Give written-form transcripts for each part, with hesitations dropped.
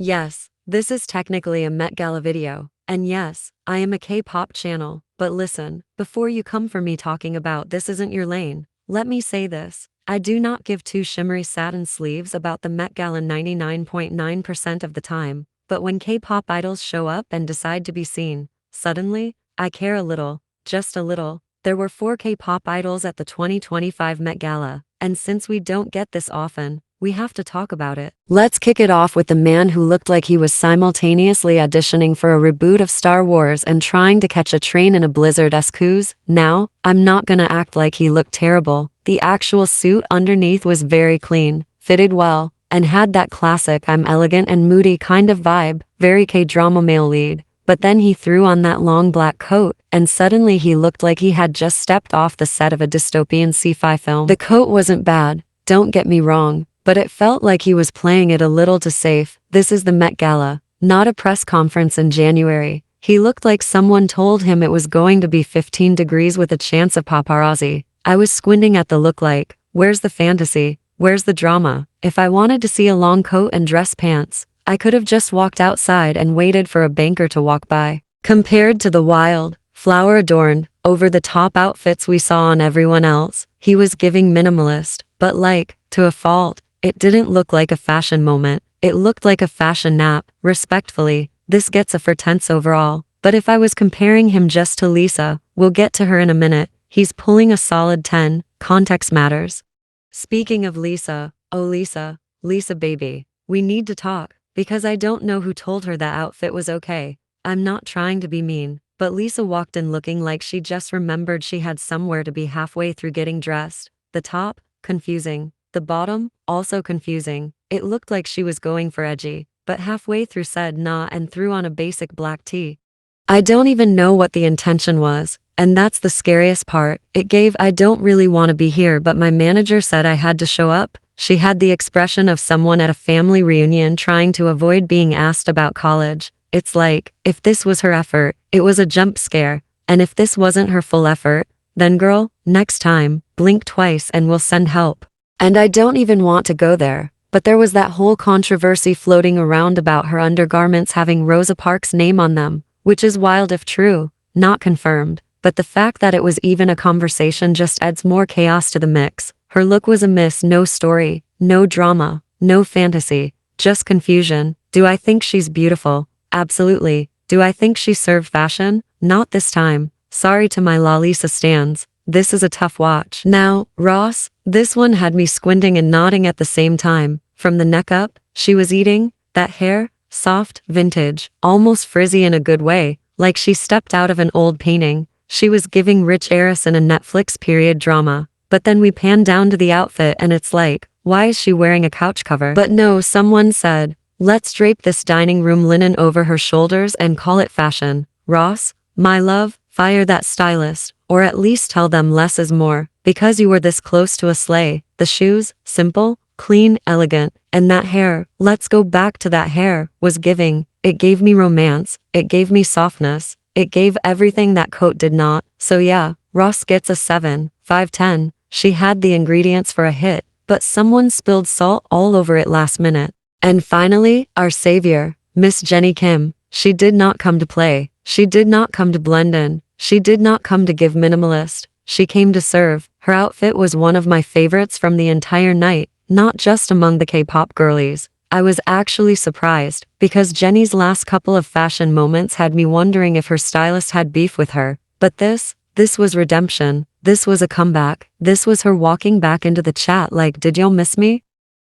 Yes, this is technically a Met Gala video. And yes, I am a K-pop channel, but listen, before you come for me talking about this isn't your lane, let me say this. I do not give two shimmery satin sleeves about the Met Gala 99.9% of the time, but when K-pop idols show up and decide to be seen, suddenly, I care a little, just a little. There were 4 K-pop idols at the 2025 Met Gala, and since we don't get this often, we have to talk about it. Let's kick it off with the man who looked like he was simultaneously auditioning for a reboot of Star Wars and trying to catch a train in a blizzard. Excuse. Now, I'm not gonna act like he looked terrible. The actual suit underneath was very clean, fitted well, and had that classic I'm elegant and moody kind of vibe, very K-drama male lead. But then he threw on that long black coat, and suddenly he looked like he had just stepped off the set of a dystopian sci-fi film. The coat wasn't bad, don't get me wrong, but it felt like he was playing it a little too safe. This is the Met Gala, not a press conference in January. He looked like someone told him it was going to be 15 degrees with a chance of paparazzi. I was squinting at the look like, where's the fantasy? Where's the drama? If I wanted to see a long coat and dress pants, I could have just walked outside and waited for a banker to walk by. Compared to the wild, flower-adorned, over-the-top outfits we saw on everyone else, he was giving minimalist, but like, to a fault. It didn't look like a fashion moment, it looked like a fashion nap. Respectfully, this gets a 4 tenths overall, but if I was comparing him just to Lisa, we'll get to her in a minute, he's pulling a solid 10, context matters. Speaking of Lisa, oh Lisa baby, we need to talk, because I don't know who told her that outfit was okay. I'm not trying to be mean, but Lisa walked in looking like she just remembered she had somewhere to be halfway through getting dressed. The top, confusing. The bottom, also confusing. It looked like she was going for edgy, but halfway through said nah and threw on a basic black tee. I don't even know what the intention was, and that's the scariest part. It gave I don't really want to be here but my manager said I had to show up. She had the expression of someone at a family reunion trying to avoid being asked about college. It's like, if this was her effort, it was a jump scare, and if this wasn't her full effort, then girl, next time, blink twice and we'll send help. And I don't even want to go there, but there was that whole controversy floating around about her undergarments having Rosa Parks' name on them, which is wild if true, not confirmed, but the fact that it was even a conversation just adds more chaos to the mix. Her look was a miss, no story, no drama, no fantasy, just confusion. Do I think she's beautiful? Absolutely. Do I think she served fashion? Not this time. Sorry to my La Lisa stans. This is a tough watch. Now, Ross, this one had me squinting and nodding at the same time. From the neck up, she was eating, that hair, soft, vintage, almost frizzy in a good way, like she stepped out of an old painting. She was giving rich heiress in a Netflix period drama. But then we pan down to the outfit and it's like, why is she wearing a couch cover? But no, someone said, let's drape this dining room linen over her shoulders and call it fashion. Ross, my love, fire that stylist, or at least tell them less is more, because you were this close to a slay. The shoes, simple, clean, elegant, and that hair, let's go back to that hair, was giving. It gave me romance, it gave me softness, it gave everything that coat did not. So yeah, Ross gets a 7, 5/10. She had the ingredients for a hit, but someone spilled salt all over it last minute. And finally, our savior, Miss Jennie Kim. She did not come to play. She did not come to blend in. She did not come to give minimalist. She came to serve. Her outfit was one of my favorites from the entire night, not just among the K-pop girlies. I was actually surprised, because Jennie's last couple of fashion moments had me wondering if her stylist had beef with her. But this was redemption. This was a comeback. This was her walking back into the chat like, did y'all miss me?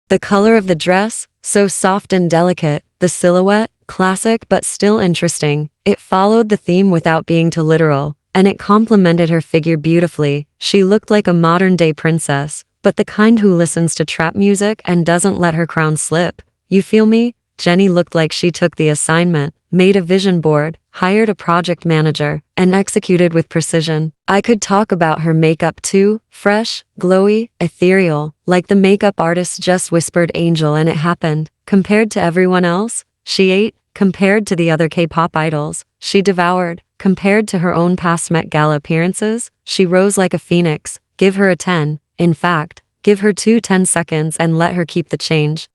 The color of the dress, so soft and delicate. The silhouette, classic but still interesting. It followed the theme without being too literal, and it complemented her figure beautifully. She looked like a modern-day princess, but the kind who listens to trap music and doesn't let her crown slip. You feel me? Jennie looked like she took the assignment, made a vision board, hired a project manager, and executed with precision. I could talk about her makeup too, fresh, glowy, ethereal, like the makeup artist just whispered angel and it happened. Compared to everyone else, she ate. Compared to the other K-pop idols, she devoured. Compared to her own past Met Gala appearances, she rose like a phoenix. Give her a 10. In fact, give her 10 seconds and let her keep the change.